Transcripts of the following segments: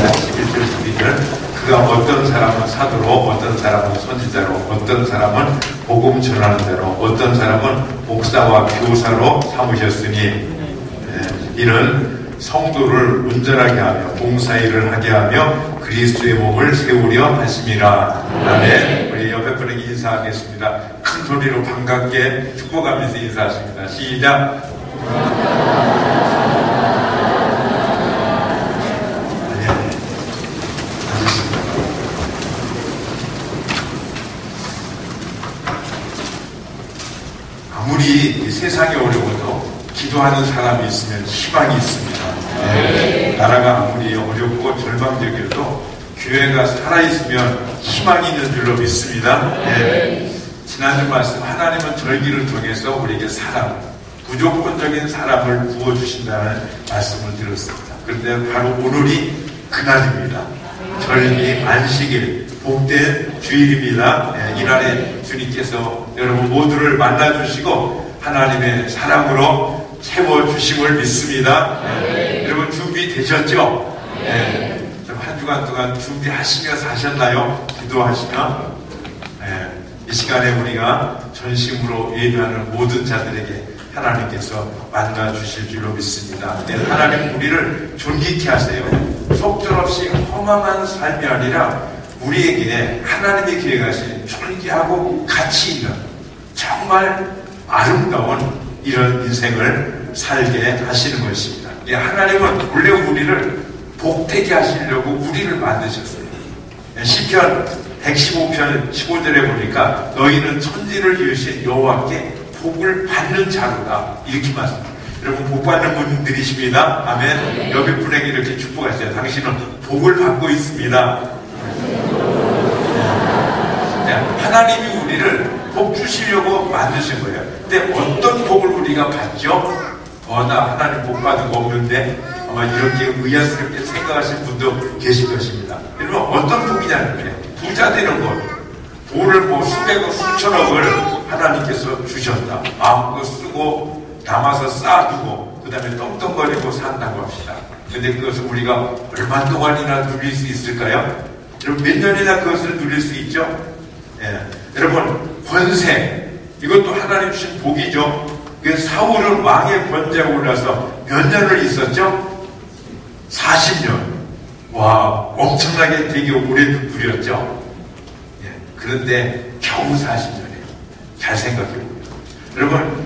11절 그가 어떤 사람은 사도로, 어떤 사람은 선지자로, 어떤 사람은 복음 전하는 자로, 어떤 사람은 목사와 교사로 삼으셨으니 이는 성도를 온전하게 하며 봉사일을 하게 하며 그리스도의 몸을 세우려 하심이라. 아멘. 우리 옆에 분에게 인사하겠습니다. 큰 소리로 반갑게 축복하면서 인사하십니다. 시작. 아무리 세상이 어려워도 기도하는 사람이 있으면 희망이 있습니다. 나라가 아무리 어렵고 절망적이어도 교회가 살아있으면 희망이 있는 줄로 믿습니다. 지난주 말씀, 하나님은 절기를 통해서 우리에게 사람, 무조건적인 사람을 부어주신다는 말씀을 들었습니다. 그런데 바로 오늘이 그날입니다. 절기, 안식일, 복된 주일입니다. 이날에 주님께서 여러분 모두를 만나주시고 하나님의 사랑으로 채워주심을 믿습니다. 여러분 준비되셨죠? 한 주간 동안 준비하시며 사셨나요? 기도하시며? 이 시간에 우리가 전심으로 예배하는 모든 자들에게 하나님께서 만나주실 줄로 믿습니다. 하나님 우리를 존귀케 하세요. 속절없이 허망한 삶이 아니라 우리에게 하나님의 계획하신 존귀하고 가치 있는 정말 아름다운 이런 인생을 살게 하시는 것입니다. 하나님은 원래 우리를 복되게 하시려고 우리를 만드셨어요. 시편 115편 15절에 보니까 너희는 천지를 지으신 여호와께 복을 받는 자로다 이렇게 말씀합니다. 여러분 복 받는 분들이십니다. 아멘. 옆에 분에게 이렇게 축복하세요. 당신은 복을 받고 있습니다. 하나님이 우리를 복 주시려고 만드신 거예요. 근데 어떤 복을 우리가 받죠? 나 하나님 복 받은 거 없는데 아마 이렇게 의아스럽게 생각하시는 분도 계실 것입니다. 여러분 어떤 복이냐는 거예요. 부자 되는 것, 돈을 수백억 수천억을 하나님께서 주셨다. 마음껏 쓰고 남아서 쌓아두고 그 다음에 떵떵거리고 산다고 합시다. 근데 그것을 우리가 얼마 동안이나 누릴 수 있을까요? 여러분 몇 년이나 그것을 누릴 수 있죠? 여러분 권세, 이것도 하나님 주신 복이죠. 사울은 왕의 권좌에 올라서 몇 년을 있었죠? 40년. 와, 엄청나게 되게 오래 누렸죠. 그런데 겨우 40년이에요. 잘 생각해보세요. 여러분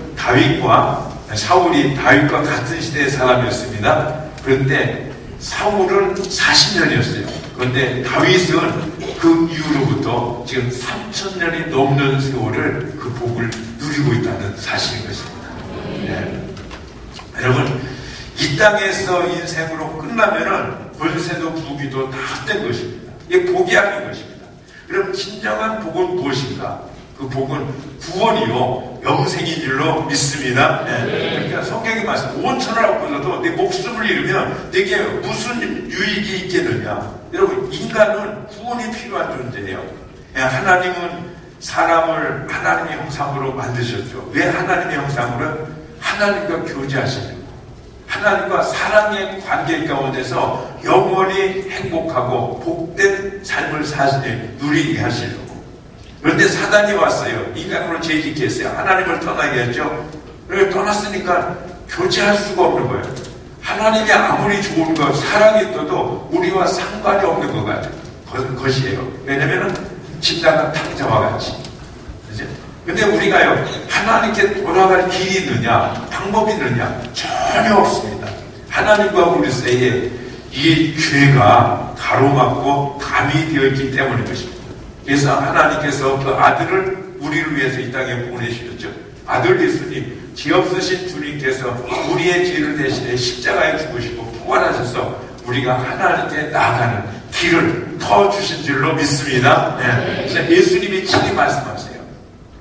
사울이 다윗과 같은 시대의 사람이었습니다. 그런데 사울은 40년이었어요. 그런데 다윗은 그 이후로부터 지금 3,000년이 넘는 세월을 그 복을 누리고 있다는 사실인 것입니다. 여러분 이 땅에서 인생으로 끝나면은 권세도 부귀도 다 헛된 것입니다. 이게 복이 아닌 것입니다. 그럼 진정한 복은 무엇인가? 그 복은 구원이요 영생인 줄로 믿습니다. 그러니까 성경의 말씀 5천을 얻고서도 내 목숨을 잃으면 내게 무슨 유익이 있겠느냐? 여러분 인간은 구원이 필요한 존재예요. 하나님은 사람을 하나님의 형상으로 만드셨죠. 왜 하나님의 형상으로? 하나님과 교제하시려고, 하나님과 사랑의 관계 가운데서 영원히 행복하고 복된 삶을 누리게 하시려고. 그런데 사단이 왔어요. 인간으로 재짓게 했어요. 하나님을 떠나게 했죠. 그래서 떠났으니까 교제할 수가 없는 거예요. 하나님이 아무리 좋은 것, 사랑이 있어도 우리와 상관이 없는 것 같아요. 것이에요. 왜냐면은 집 나간 탕자와 같이. 그죠? 근데 우리가요, 하나님께 돌아갈 길이 있느냐, 방법이 있느냐, 전혀 없습니다. 하나님과 우리 사이에 이 죄가 가로막고 담이 되어 있기 때문인 것입니다. 그래서 하나님께서 그 아들을 우리를 위해서 이 땅에 보내주셨죠. 아들 예수님, 죄 없으신 주님께서 우리의 죄를 대신해 십자가에 죽으시고 부활하셔서 우리가 하나님께 나아가는 길을 터주신 줄로 믿습니다. 그래서 예수님이 친히 말씀하세요.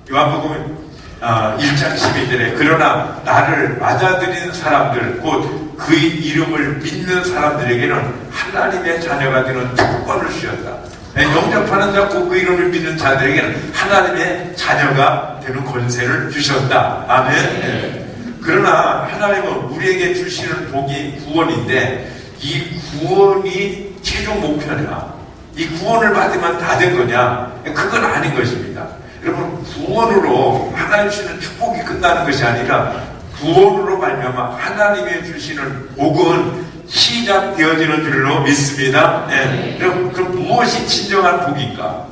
요한복음 1장 12절에 그러나 나를 맞아들이는 사람들, 곧 그의 이름을 믿는 사람들에게는 하나님의 자녀가 되는 특권을 주셨다. 영접하는 자, 곧 그 이름을 믿는 자들에게는 하나님의 자녀가 되는 권세를 주셨다. 아멘. 그러나 하나님은 우리에게 주시는 복이 구원인데 이 구원이 최종 목표냐? 이 구원을 받으면 다 된 거냐? 그건 아닌 것입니다. 여러분, 구원으로 하나님 주시는 축복이 끝나는 것이 아니라 구원으로 말미암아 하나님의 주시는 복은 시작되어지는 줄로 믿습니다. 네. 그럼 무엇이 진정한 복인가?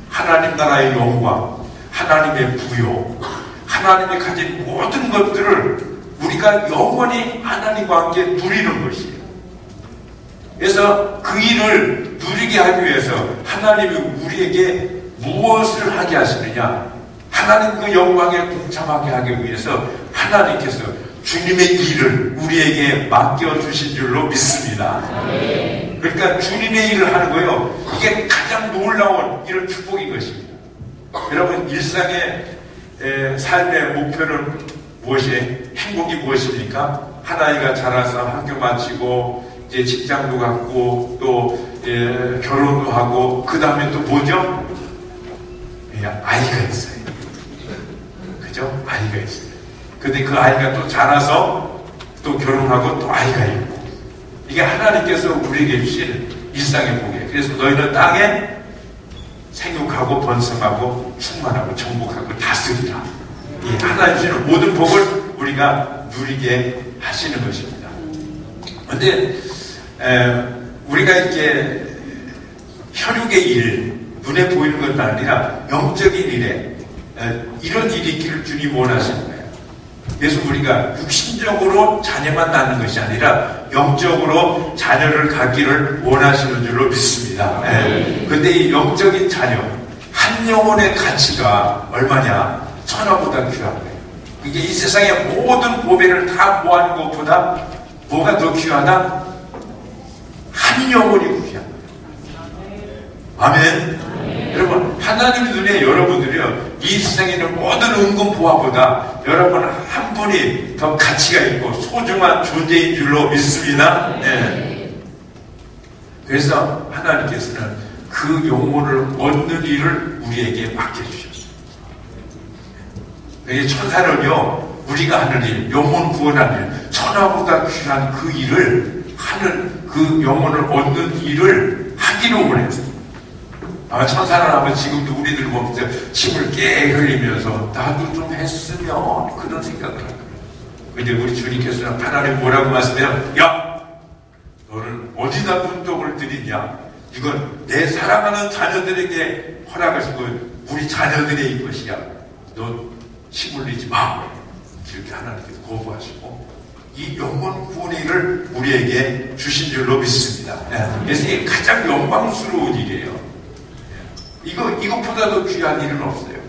하나님 나라의 영광, 하나님의 부요, 하나님이 가진 모든 것들을 우리가 영원히 하나님과 함께 누리는 것이에요. 그래서 그 일을 누리게 하기 위해서 하나님이 우리에게 무엇을 하게 하시느냐? 하나님 그 영광에 동참하게 하기 위해서 하나님께서 주님의 일을 우리에게 맡겨주신 줄로 믿습니다. 그러니까 주님의 일을 하는 거예요. 이게 가장 놀라운 이런 축복인 것입니다. 여러분, 일상의 삶의 목표는 무엇이에요? 행복이 무엇입니까? 한 아이가 자라서 학교 마치고 이제 직장도 갖고 또 결혼도 하고 그 다음에 또 뭐죠? 아이가 있어요. 그죠? 아이가 있어요. 근데 그 아이가 또 자라서 또 결혼하고 또 아이가 있고, 이게 하나님께서 우리에게 주신 일상의 복이에요. 그래서 너희는 땅에 생육하고 번성하고 충만하고 정복하고 다스리라. 이 하나님 주시는 모든 복을 우리가 누리게 하시는 것입니다. 그런데 우리가 이렇게 혈육의 일, 눈에 보이는 것도 아니라 영적인 일에 이런 일이 있기를 주님 원하시는 거예요. 그래서 우리가 육신적으로 자녀만 낳는 것이 아니라 영적으로 자녀를 갖기를 원하시는 줄로 믿습니다. 그런데 이 영적인 자녀, 한 영혼의 가치가 얼마냐? 천하보다 귀한 거예요. 이게 이 세상의 모든 보배를 다 모아는 것보다 뭐가 더 귀하다? 한 영혼이 귀한 거예요. 아멘. 여러분, 하나님 눈에 여러분들이요, 이 세상에 있는 모든 은금 보화보다 여러분 한 분이 더 가치가 있고 소중한 존재인 줄로 믿습니다. 네. 그래서 하나님께서는 그 영혼을 얻는 일을 우리에게 맡겨주셨어요. 이 천사는요, 우리가 하는 일, 영혼 구원하는 일, 천하보다 귀한 그 일을 하는, 그 영혼을 얻는 일을 하기로 원했어요. 아마 천사는 아마 지금도 우리들 보면서 침을 깨 흘리면서 나도 좀 했으면 그런 생각을 하는 거예요. 근데 우리 주님께서는 하나님 뭐라고 말씀해요? 야! 너는 어디다 눈독을 들이냐? 이건 내 사랑하는 자녀들에게 허락하신 거, 우리 자녀들의 것이야. 너 침 흘리지 마. 이렇게 하나님께서 거부하시고 이 영원 구원의 일을 우리에게 주신 줄로 믿습니다. 그래서 이게 가장 영광스러운 일이에요. 이것보다도 귀한 일은 없어요.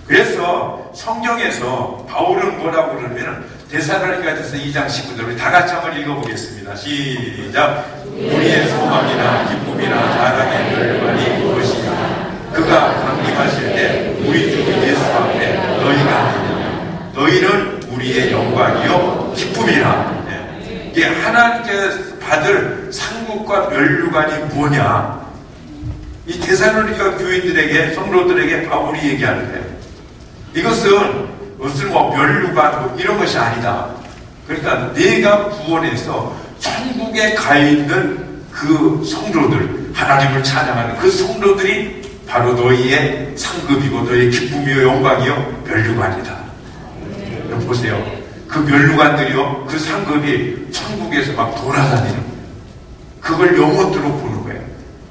그래서 성경에서 바울은 뭐라고 그러면 데살로니가전서 2장 19절 우리 다 같이 한번 읽어보겠습니다. 시작. 우리의 소망이나 기쁨이나 자랑의 결과니 무엇이냐? 그가 강림하실 때 우리 주 예수 앞에 너희가 아니냐? 너희는 우리의 영광이요 기쁨이라. 이게 하나님께서 받을 상급과 면류관이 뭐냐? 이 데살로니가 교인들에게, 성도들에게 바울이 얘기하는데, 이것은 무슨 면류관 뭐 이런 것이 아니다. 그러니까 내가 구원해서 천국에 가 있는 그 성도들, 하나님을 찬양하는 그 성도들이 바로 너희의 상급이고 너희의 기쁨이요 영광이요 면류관이다. 보세요. 그 면류관들이요, 그 상급이 천국에서 막 돌아다니는 거예요. 그걸 영혼들로 보는 거예요.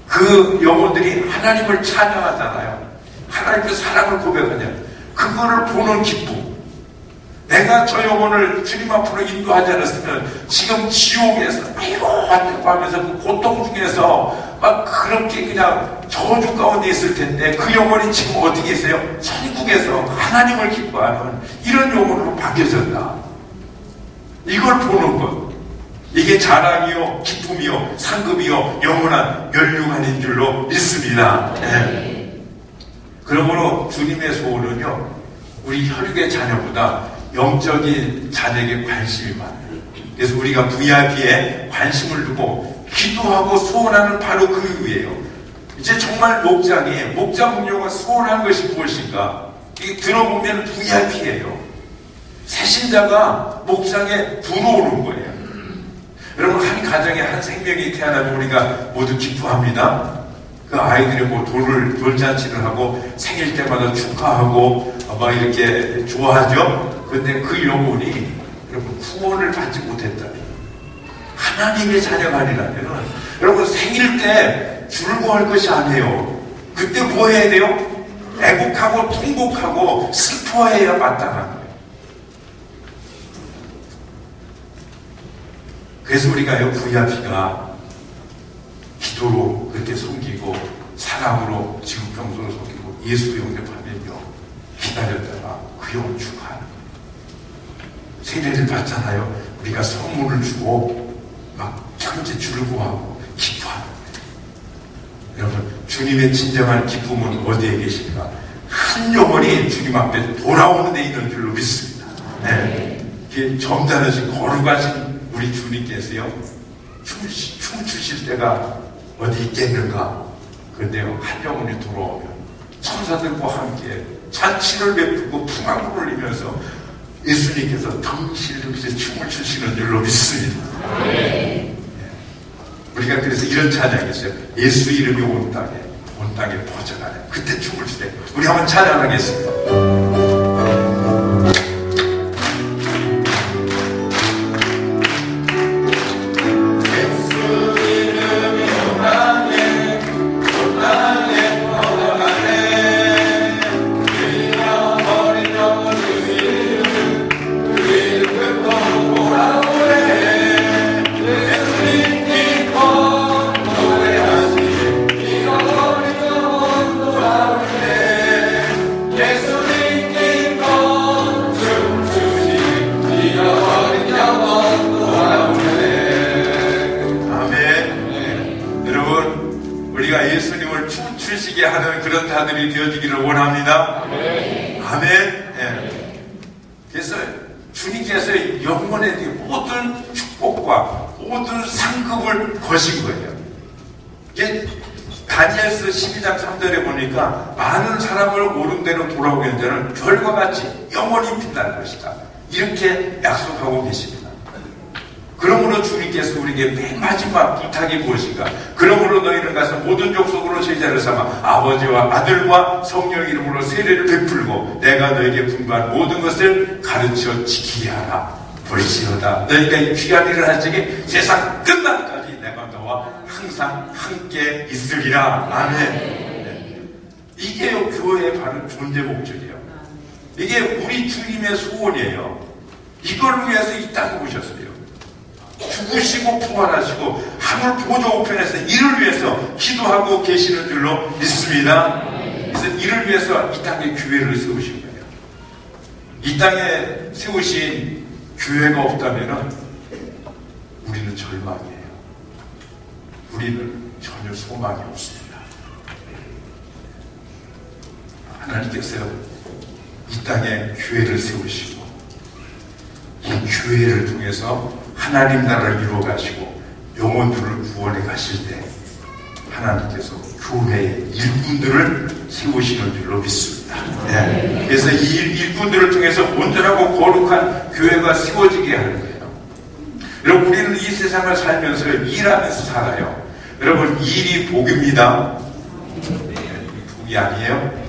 그 영혼들이 하나님을 찬양하잖아요. 하나님의 사랑을 고백하냐. 그거를 보는 기쁨. 내가 저 영혼을 주님 앞으로 인도하지 않았으면 지금 지옥에서 아이고 안되고 하면서 그 고통 중에서 막 그렇게 그냥 저주 가운데 있을 텐데 그 영혼이 지금 어떻게 있어요? 천국에서 하나님을 기뻐하는 이런 영혼으로 바뀌어졌다. 이걸 보는 것. 이게 자랑이요, 기쁨이요, 상급이요, 영원한 면류관인 줄로 믿습니다. 네. 그러므로 주님의 소원은요, 우리 혈육의 자녀보다 영적인 자녀에게 관심이 많아요. 그래서 우리가 VIP에 관심을 두고 기도하고 소원하는 바로 그 이유예요. 이제 정말 목자 분녀가 소원한 것이 무엇인가? 이게 들어보면 VIP예요. 새신자가 목장에 들어오는 거예요. 여러분, 한 가정에 한 생명이 태어나면 우리가 모두 기뻐합니다. 그 아이들이 뭐 돌잔치를 하고 생일 때마다 축하하고 막 이렇게 좋아하죠. 그런데 그 영혼이 여러분 구원을 받지 못했다면, 하나님의 자녀가 아니라면 여러분 생일 때 즐거워할 것이 아니에요. 그때 뭐 해야 돼요? 애곡하고 통곡하고 슬퍼해야 마땅한 거예요. 그래서 우리가요, VIP가 기도로 그렇게 섬기고 사랑으로 지구평소로 섬기고 예수 영접하면요, 기다렸다가 그 영혼 축하하는 거예요. 세례를 받잖아요. 우리가 선물을 주고 막 천지 즐거워하고 기뻐하는 거예요. 여러분, 주님의 진정한 기쁨은 어디에 계실까? 한 영혼이 주님 앞에 돌아오는 데 있는 줄로 믿습니다. 네. 점잖으신 거룩하신 우리 주님께서요, 춤 추실 때가 어디 있겠는가? 그런데요, 한 영혼이 돌아오면 천사들과 함께 잔치를 베풀고 풍악을 울리면서 예수님께서 덩실덩실 춤을 추시는 줄로 믿습니다. 네. 우리가 그래서 이런 찬양이 있어요. 예수 이름이 온 땅에 퍼져가네. 그때 춤을 추세요. 우리 한번 찬양하겠습니다. 하는 그런 자들이 되어지기를 원합니다. 아멘. 네. 그래서 주님께서 영혼에 대한 모든 축복과 모든 상급을 거신 거예요. 이게 다니엘서 12장 3절에 보니까 많은 사람을 옳은 대로 돌아오게 한 자는 별과 같이 영원히 빛날 것이다. 이렇게 약속하고 계십니다. 그러므로 주님께서 우리에게 맨 마지막 부탁이 무엇인가? 그러므로 너희는 가서 모든 족속으로 제자를 삼아 아버지와 아들과 성령의 이름으로 세례를 베풀고 내가 너에게 분부한 모든 것을 가르쳐 지키게 하라. 볼지어다 너희가 이 귀한 일을 할 적에 세상 끝날까지 내가 너와 항상 함께 있으리라. 아멘. 네. 이게요, 교회의 바로 존재 목적이에요. 이게 우리 주님의 소원이에요. 이걸 위해서 이 땅에 오셨어요. 죽으시고 부활하시고 하늘 보좌 우편에서 이를 위해서 기도하고 계시는 줄로 믿습니다. 그래서 이를 위해서 이 땅에 교회를 세우신 거예요. 이 땅에 세우신 교회가 없다면 우리는 절망이에요. 우리는 전혀 소망이 없습니다. 하나님께서 이 땅에 교회를 세우시고 이 교회를 통해서 하나님 나라를 이루어 가시고 영혼들을 구원해 가실 때 하나님께서 교회의 일꾼들을 세우시는 줄로 믿습니다. 네. 그래서 이 일꾼들을 통해서 온전하고 거룩한 교회가 세워지게 하는 거예요. 여러분, 우리는 이 세상을 살면서 일하면서 살아요. 여러분, 일이 복입니다. 복이 아니에요.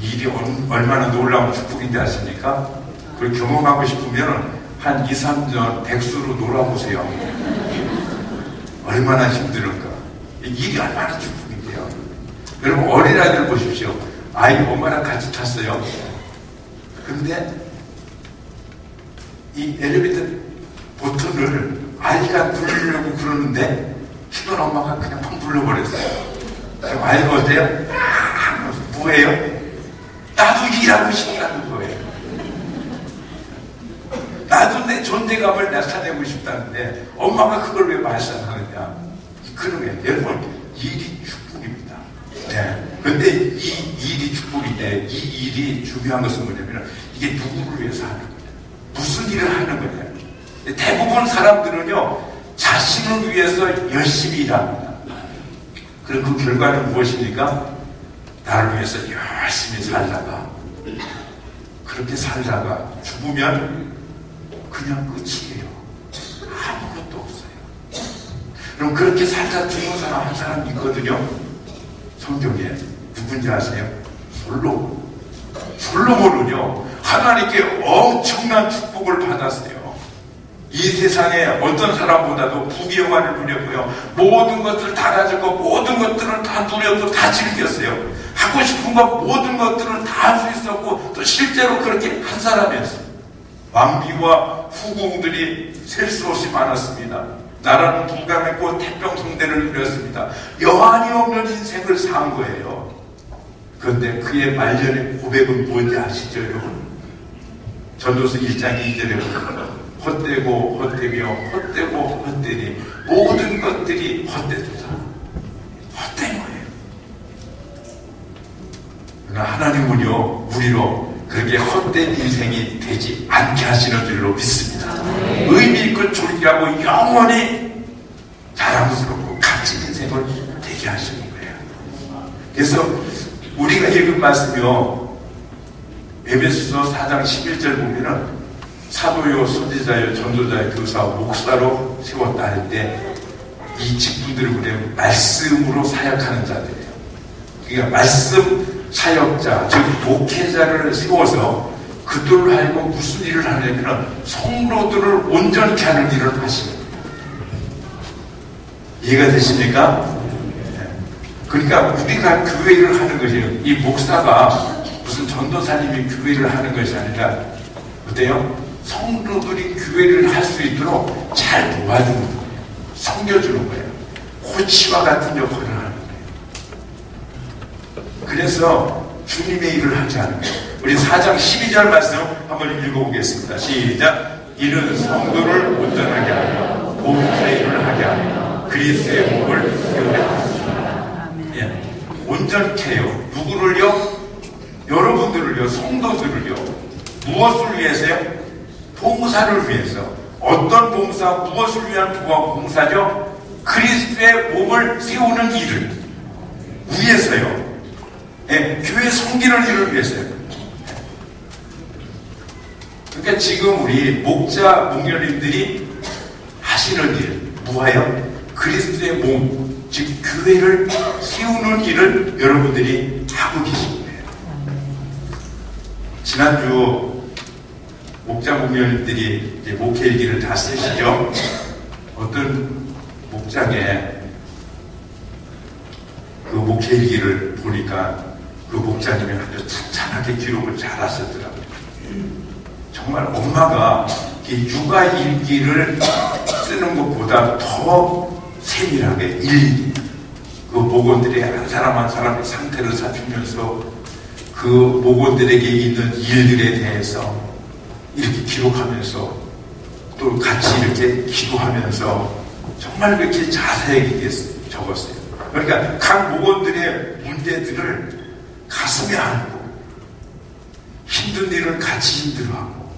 일이 얼마나 놀라운 축복인지 아십니까? 그걸 경험하고 싶으면 한 2, 3년 백수로 놀아보세요. 얼마나 힘들을까. 일이 얼마나 축복인데요. 여러분, 어린아이들 보십시오. 아이 엄마랑 같이 탔어요. 그런데 이 엘리베이터 버튼을 아이가 누르려고 그러는데 키던 엄마가 그냥 팍 눌러버렸어요. 그럼 아이가 어때요? 뭐예요? 나도 일하고 싶다는 거예요. 나도 내 존재감을 나타내고 싶다는데 엄마가 그걸 왜 말씀하느냐. 그러면 여러분, 일이 축복입니다. 네. 근데 이 일이 축복인데 이 일이 중요한 것은 뭐냐면 이게 누구를 위해서 하는 거냐, 무슨 일을 하는 거냐. 대부분 사람들은요, 자신을 위해서 열심히 일합니다. 그럼 그 결과는 무엇입니까? 나를 위해서 열심히 살다가 그렇게 살다가 죽으면 그냥 끝이에요. 아무것도 없어요. 그럼 그렇게 살다 죽은 사람 한 사람 있거든요. 성경에. 누군지 아세요? 솔로몬은요, 하나님께 엄청난 축복을 받았어요. 이 세상에 어떤 사람보다도 부귀영화를 누렸고요. 모든 것을 다 가지고 모든 것들을 다 누렸고 다 즐겼어요. 하고 싶은 것 모든 것들을 다 할 수 있었고 또 실제로 그렇게 한 사람이었어요. 왕비와 후궁들이 셀 수 없이 많았습니다. 나라는 동감했고 태평성대를 누렸습니다. 여한이 없는 인생을 산 거예요. 그런데 그의 말년의 고백은 뭔지 아시죠, 여러분? 전도서 1장 2절에 보면 헛되고 헛되며 헛되고 헛되니 모든 것들이 헛되도다. 헛된 거예요. 그러나 하나님은요, 우리로 그렇게 헛된 인생이 되지 않게 하시는 줄로 믿습니다. 의미 있고 존귀하고 영원히 자랑스럽고 값진 인생을 되게 하시는 거예요. 그래서 우리가 읽은 말씀이요, 에베소서 4장 11절 보면은 사도요, 선지자요, 전도자요, 교사요, 목사로 세웠다 할 때 이 직분들을 보면 말씀으로 사역하는 자들이에요. 그러니까 말씀 사역자, 즉 목회자를 세워서 그들로 하여금 무슨 일을 하냐면 성도들을 온전케 하는 일을 하시는 거예요. 이해가 되십니까? 그러니까 우리가 교회 일을 하는 것이에요. 이 목사가 무슨 전도사님이 교회를 하는 것이 아니라 어때요? 성도들이 교회를 할 수 있도록 잘 도와주는 거예요. 섬겨주는 거예요. 코치와 같은 역할을 하는 거예요. 그래서 주님의 일을 하지 않는 거예요. 우리 4장 12절 말씀 한번 읽어보겠습니다. 시작. 이는 성도를 온전하게 하며 몸의 일을 하게 하며 그리스도의 몸을 세우게 하십니다. 예. 온전케 해요. 누구를요? 여러분들을요. 성도들을요. 무엇을 위해서요? 봉사를 위해서. 어떤 봉사, 무엇을 위한 봉사죠? 그리스도의 몸을 세우는 일을 위해서요. 예, 교회 섬기는 일을 위해서요. 그러니까 지금 우리 목자, 목녀님들이 하시는 일, 뭐예요? 그리스도의 몸, 즉 교회를 세우는 일을 여러분들이 하고 계신 거예요. 지난주 목자, 목녀님들이 이제 목회일기를 다 쓰시죠. 어떤 목장에 그 목회일기를 보니까 그 목자님이 아주 찬찬하게 기록을 잘 하셨더라고요. 정말 엄마가 이 육아일기를 쓰는 것보다 더 세밀하게 일일이 그 목원들의 한 사람 한 사람의 상태를 살피면서 그 목원들에게 있는 일들에 대해서 이렇게 기록하면서 또 같이 이렇게 기도하면서 정말 그렇게 자세하게 적었어요. 그러니까 각 목원들의 문제들을 가슴에 안고 힘든 일을 같이 힘들어하고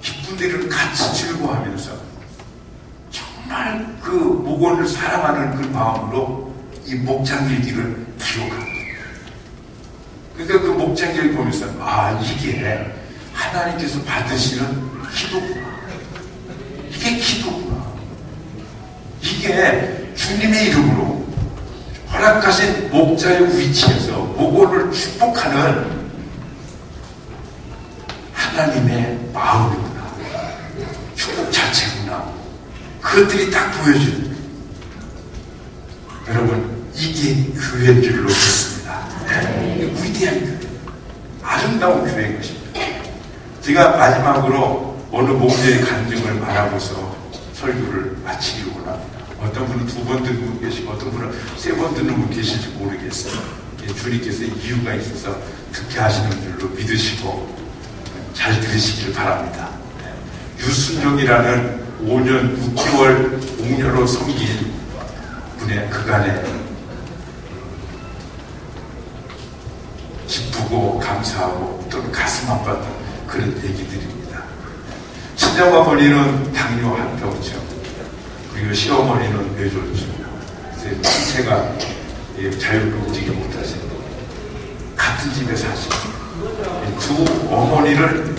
기쁜 일을 같이 즐거워하면서 정말 그 목원을 사랑하는 그 마음으로 이 목장일기를 기록합니다. 그러니까 그 목장일기 보면서 아, 이게 하나님께서 받으시는 기도구나. 이게 기도구나. 이게 주님의 이름으로 허락하신 목자의 위치에서 목원을 축복하는 하나님의 마음이구나. 축복 자체구나. 그것들이 딱 보여줍니다. 여러분, 이게 교회인 줄로 믿습니다. 네? 이게 위대한 교회. 아름다운 교회인 것입니다. 제가 마지막으로 어느 목자의 간증을 말하고서 설교를 마치려고 합니다. 어떤 분은 2번 듣고 계시고 어떤 분은 3번 듣는 분 계실지 모르겠어요. 주님께서 이유가 있어서 듣게 하시는 줄로 믿으시고 잘 들으시길 바랍니다. 유순종이라는 5년 6개월 옥녀로 섬긴 분의 그간에 기쁘고 감사하고 또는 가슴 아팠던 그런 얘기들입니다. 친정어머니는 당뇨 한 병증, 그리고 시어머니는 뇌졸중, 신체가 자유롭게 움직이지 못하시는 같은 집에 사시는 두 어머니를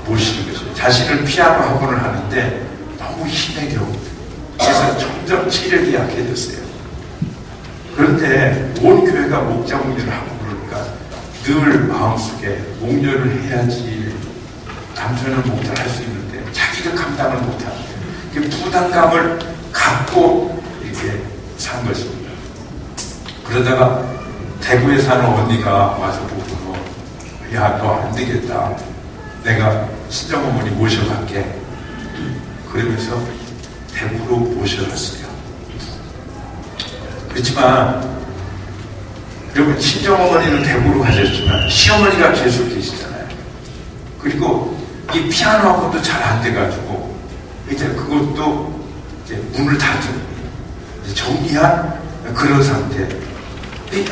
모시는 것이죠. 자신을 피아노 학원을 하는데 너무 힘에 겨워 그래서 점점 체력이 약해졌어요. 그런데 온 교회가 목자 목료를 하고 그러니까 늘 마음속에 목료를 해야지 남편은 목자를 할 수 있는데 자기가 감당을 못하는 부담감을 갖고 이렇게 산 것입니다. 그러다가 대구에 사는 언니가 와서 보고 야, 너 안 되겠다. 내가 친정어머니 모셔갈게. 그러면서 대구로 모셔갔어요. 그렇지만 여러분 친정어머니는 대구로 가셨지만 시어머니가 계속 계시잖아요. 그리고 이 피아노하고도 잘 안 돼가지고 이제 그것도 이제 문을 닫은 정리한 그런 상태.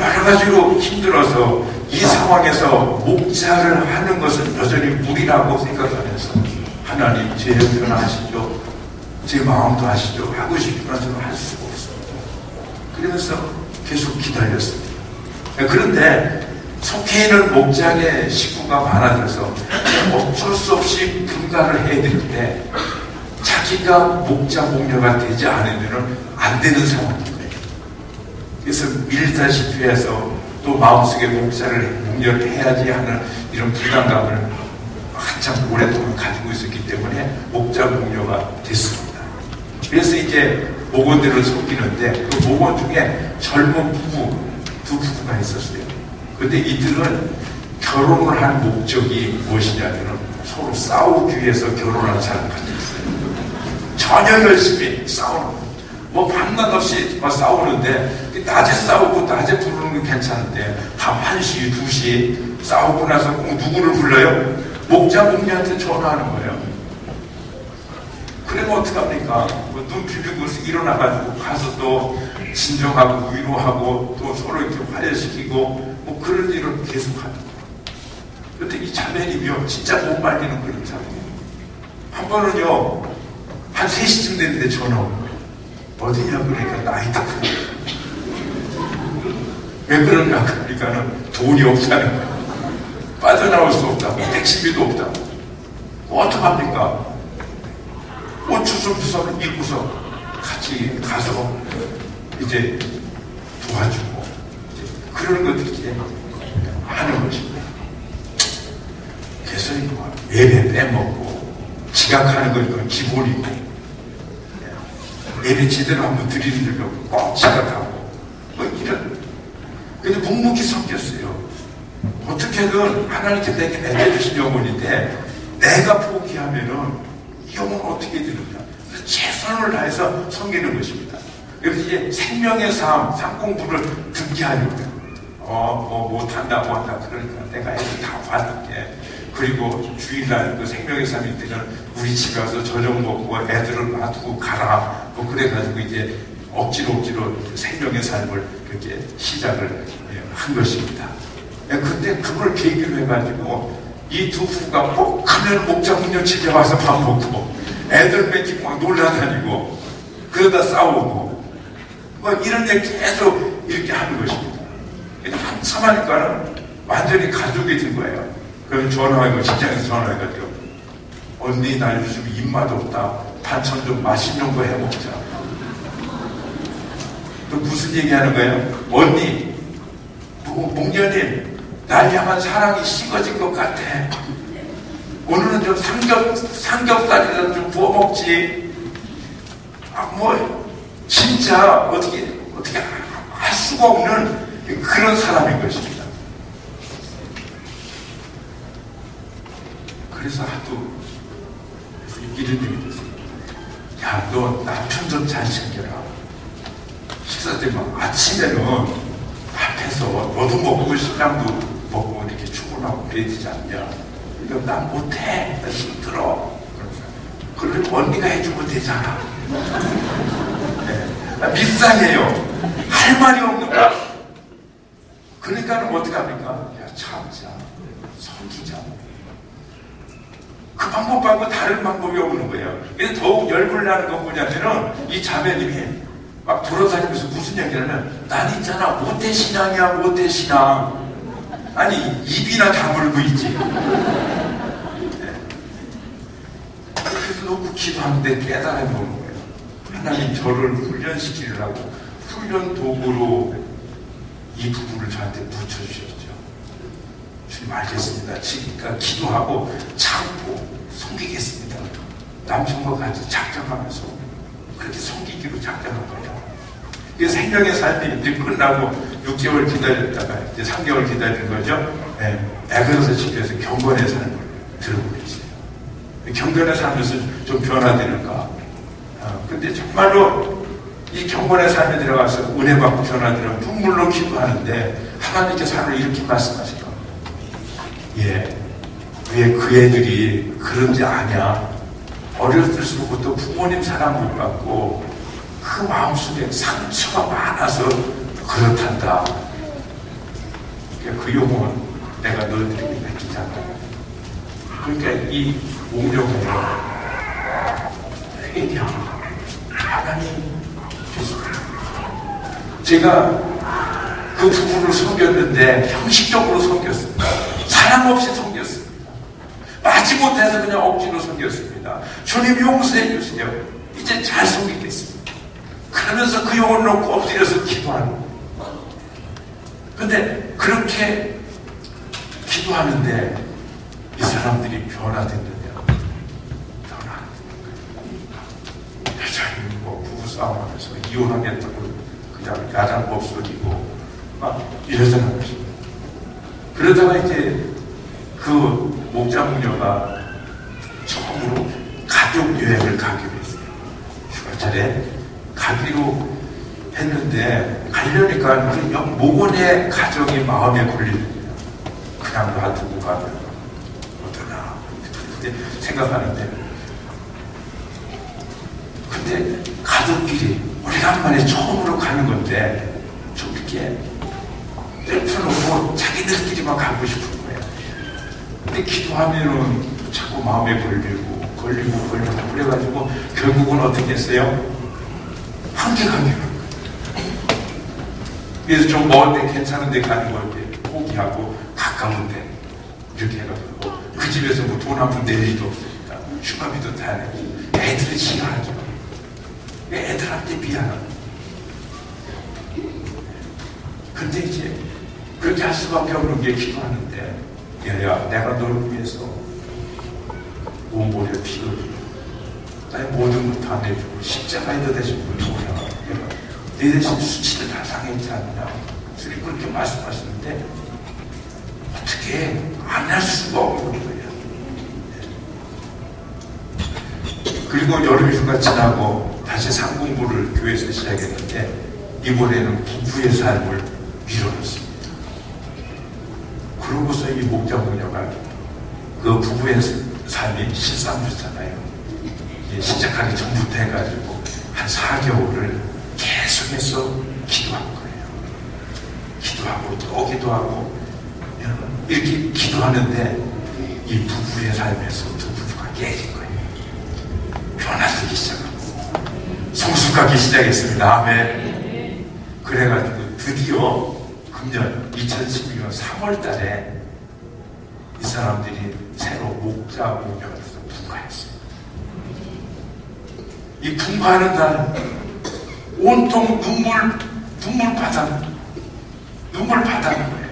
여러 가지로 힘들어서 이 상황에서 목자를 하는 것은 여전히 무리라고 생각하면서 하나님 제 형편을 아시죠? 제 마음도 아시죠? 하고 싶지만 저는 할 수가 없습니다. 그러면서 계속 기다렸습니다. 그런데 속해 있는 목장의 식구가 많아져서 어쩔 수 없이 분가를 해야 되는데 자기가 목자 목녀가 되지 않으면 안 되는 상황인 거예요. 그래서 밀다시피 해서 또 마음속에 목자를 해야지 하는 이런 부담감을 한참 오랫동안 가지고 있었기 때문에 목자 목녀가 됐습니다. 그래서 이제 목원들을 섬기는데 그 목원 중에 젊은 부부 두 부부가 있었어요. 근데 이들은 결혼을 한 목적이 무엇이냐면 서로 싸우기 위해서 결혼한 사람 같았어요. 전혀 열심히 싸우는 거예요. 뭐 밤낮 없이 싸우는데 낮에 싸우고 낮에 부르는 건 괜찮은데 밤 1시, 2시 싸우고 나서 누구를 불러요? 목자 목녀한테 전화하는 거예요. 그러면 어떡합니까? 눈 비비고 일어나가지고 가서 또 진정하고 위로하고 또 서로 이렇게 화해시키고 뭐 그런 일을 계속하는 거예요. 그런데 이 자매님이요 진짜 못 말리는 그런 자매님. 한 번은요 한 3시쯤 됐는데 전화 온 거예요. 어디냐 그러니까 나이트 클럽. 왜 그런가 그러니까는 돈이 없다는 거예요. 빠져나올 수 없다고 택시비도 없다고. 어떡합니까? 옷 주섬주섬 입고서 같이 가서 이제 도와주고 이제 그런 것들 이제 하는 것입니다. 그래서 이거 예배 빼먹고 지각하는 건 그건 기본이고 예배 제대로 한번 드리려고 꼭 지각하고 뭐 이런 근데 묵묵히 섬겼어요. 어떻게든 하나님께 내게 맡겨주신 영혼인데 내가 포기하면은 이 영혼 어떻게 되느냐. 그래서 최선을 다해서 섬기는 것입니다. 그래서 이제 생명의 삶 공부를 듣게 하려고요. 못한다, 그러니까 내가 애들 다 봐줄게. 그리고 주일날 그 생명의 삶일 때는 우리 집에 와서 저녁 먹고 애들을 놔두고 가라. 뭐 그래가지고 이제 억지로 생명의 삶을 그렇게 시작을 한 것입니다. 근데 그걸 계기로 해가지고 이 두 부부가 꼭 하면 목자 목녀 집에 와서 밥 먹고 애들 맺히고 막 놀라다니고 그러다 싸우고 뭐 이런 데 계속 이렇게 하는 것입니다. 한참 하니까는 완전히 가족이 된 거예요. 그럼 전화해가지고 직장에서 전화해가지고 언니 나 요즘 입맛 없다. 반찬 좀 맛있는 거 해먹자. 또 무슨 얘기하는 거예요? 언니 목녀님 날 향한 사랑이 식어진 것 같아. 오늘은 좀 삼겹살이라도 좀 구워 먹지. 진짜 어떻게 할 수가 없는 그런 사람인 것입니다. 그래서 하도 이런 얘기 됐어요. 야, 너 남편 좀 잘 챙겨라. 식사 때면 아침에는 앞에서 너도 먹고 신랑도 먹고 이렇게 출근하고 그래야 되지 않냐. 그러니까 난 못해. 나 힘들어. 그러면 언니가 해주면 되잖아. 네. 밀상이에요. 할 말이 없는 거야. 그러니까는 어떡합니까? 야, 참자. 섬기자. 그 방법 말고 다른 방법이 없는 거예요. 그래서 더욱 열불 나는 건 뭐냐면은 이 자매님이 막 돌아다니면서 무슨 얘기를 하면 난 있잖아 모태신앙이야 모태신앙. 아니 입이나 다물고 있지. 네. 그래서 놓고 기도하는데 깨달아 보는 거예요. 하나님 저를 훈련시키려고 훈련 도구로 이 부부를 저한테 붙여주셨죠. 주님 알겠습니다. 지금까지 기도하고 참고 섬기겠습니다. 남편과 같이 작정하면서 그렇게 섬기기로 작정한 거예요. 그래서 생명의 삶이 이제 끝나고 6개월 기다렸다가 이제 3개월 기다린 거죠. 에베소서 집에서 경건의 삶을 들어보고 있어요. 경건의 삶에서 좀 변화되는가. 근데 정말로 이 경건의 삶에 들어가서 은혜 받고 변화되는 눈물로 기도하는데 하나님께서 하늘 이렇게 말씀하실 겁니다. 예, 왜 그 애들이 그런지 아냐? 어렸을수록부터 부모님 사랑 못 받고 그 마음속에 상처가 많아서 그렇단다. 그 용어는 내가 너희들에게 맡기잖아. 그러니까 이 옥령에 회개하라. 하나님 제가 그 부부를 섬겼는데 형식적으로 섬겼습니다. 사랑 없이 섬겼습니다. 마지못해서 그냥 억지로 섬겼습니다. 주님 용서해 주세요. 이제 잘 섬기겠습니다. 그러면서 그 영혼을 놓고 엎드려서 기도하는 거예요. 근데 그렇게 기도하는데 이 사람들이 변화됐느냐? 변화하는 거예요. 여자는 뭐 부부싸움하면서 이혼하겠다고 그냥 야단법 써지고 막 이러잖아요. 그러다가 이제 그 목자무녀가 처음으로 가족 여행을 가기로 했어요. 휴가철에 가기로 했는데 가려니까 그 모건의 가정이 마음에 걸립니다. 그냥 놔두고 가면 어떠나 그때 생각하는데 근데 가족끼리 오래간만에 처음으로 가는 건데 좀 이렇게 떼펴놓고 자기들끼리만 가고 싶은 거예요. 근데 기도하면은 자꾸 마음에 걸리고 그래가지고 결국은 어떻게 했어요? 함께 가기로 한 거예요. 그래서 좀 먼데 괜찮은데 가는 걸 포기하고 가까운데 이렇게 해가지고 그 집에서 뭐 돈 한 푼 낼 일도 없으니까 휴가비도 다 내고 애들이 싫어하죠. 애들한테 미안하고 근데 이제 그렇게 할 수밖에 없는 게 기도하는데 야 내가 너를 위해서 몸보려 피를 나의 모든 것 다 내주고 십자가에다 대신 걸 줘야 내 대신 수치를 다 당했지 않느냐 그래서 그렇게 말씀하시는데 어떻게 안 할 수가 없는 거예요. 그리고 여름 휴가 지나고 다시 상공부를 교회에서 시작했는데 이번에는 부부의 삶을 밀어넣습니다. 그러고서 이 목자무녀가 그 부부의 삶이 실상부잖아요. 시작하기 전부터 해가지고 한 4개월을 계속해서 기도한 거예요. 기도하고 또 기도하고 이렇게 기도하는데 이 부부의 삶에서 두 부부가 깨진 거예요. 변화되기 시작하고 성숙하기 시작했습니다. 아멘. 그래가지고 드디어 금년 2012년 3월 달에 이 사람들이 새로 목자무녀가 돼서 분가했어요. 이 분가하는 날 온통 눈물 바다는 거예요.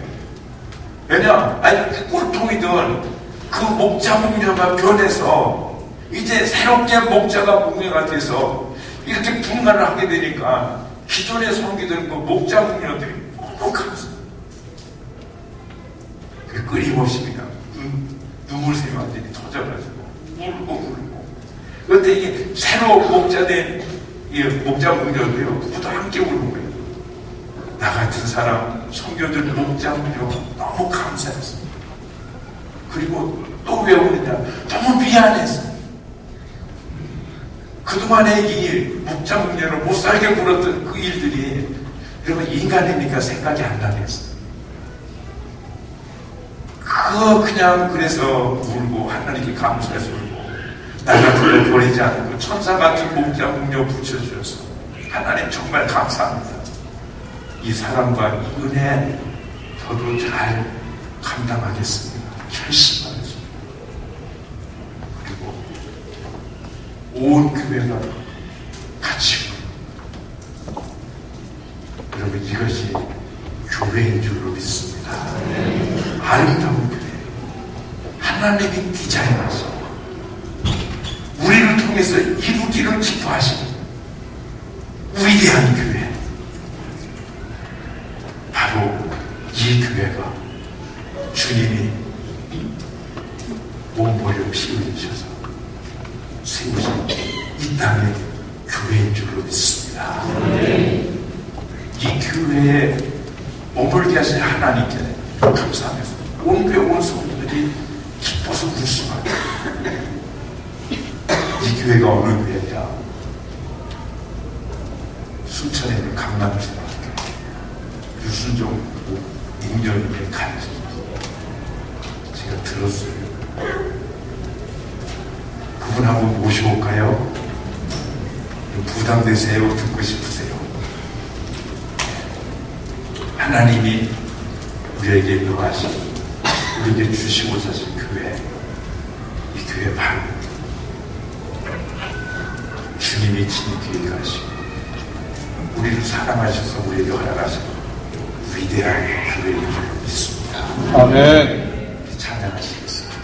왜냐? 아니 꼴통이던 그 목자무녀가 변해서 이제 새롭게 목자가 돼서 이렇게 분가를 하게 되니까 기존에 섬기던 그 목자무녀들이 뻑뻑하면서 끊임없이 그냥 눈물샘이 완전히 터져가지고 울고 그런데 이게 새로 목자된 목자무녀도요 그것도 함께 우는 거예요. 나 같은 사람 섬겨준 목자무녀가 너무 감사했어. 그리고 또 왜 우느냐 너무 미안했어. 그동안에 이 목자무녀를 못살게 굴었던 그 일들이 여러분 인간이니까 생각이 안 나겠어. 그냥 그래서 울고 하나님께 감사해서 울고 나 같은 거 버리지 않고 천사 같은 목자무녀 붙여주셔서 하나님 정말 감사합니다. 이 사랑과 이 은혜 저도 잘 감당하겠습니다. 결심하겠습니다. 그리고 온 교회가 같이 여러분, 이것이 교회인 줄로 믿습니다. 아름다운 교회. 하나님이 디자인하신 우리를 통해서 이루기를 기뻐하시는 위대한 교회. 바로 이 교회가 주님이 몸머리를 피 흘리셔서 세우신 이 땅의 교회인 줄로 믿습니다. 이 교회에 머물게 하신 하나님께 감사하면서 온 교회 온 성도들이 기뻐서 울 수밖에. 이 교회가 어느 교회냐? 순천에 있는 강남중학교 유순종 인정님의 간증 제가 들었어요. 그분 한번 모셔올까요? 부담되세요? 듣고 싶으세요? 하나님이 우리에게 명하신, 우리에게 주시고자 하신 교회, 이 교회 바로 주님이 친히 교회에 가시고 우리를 사랑하셔서 우리에게 허락하신 위대한 교회인 줄 믿습니다. 아멘. 찬양하시겠습니다.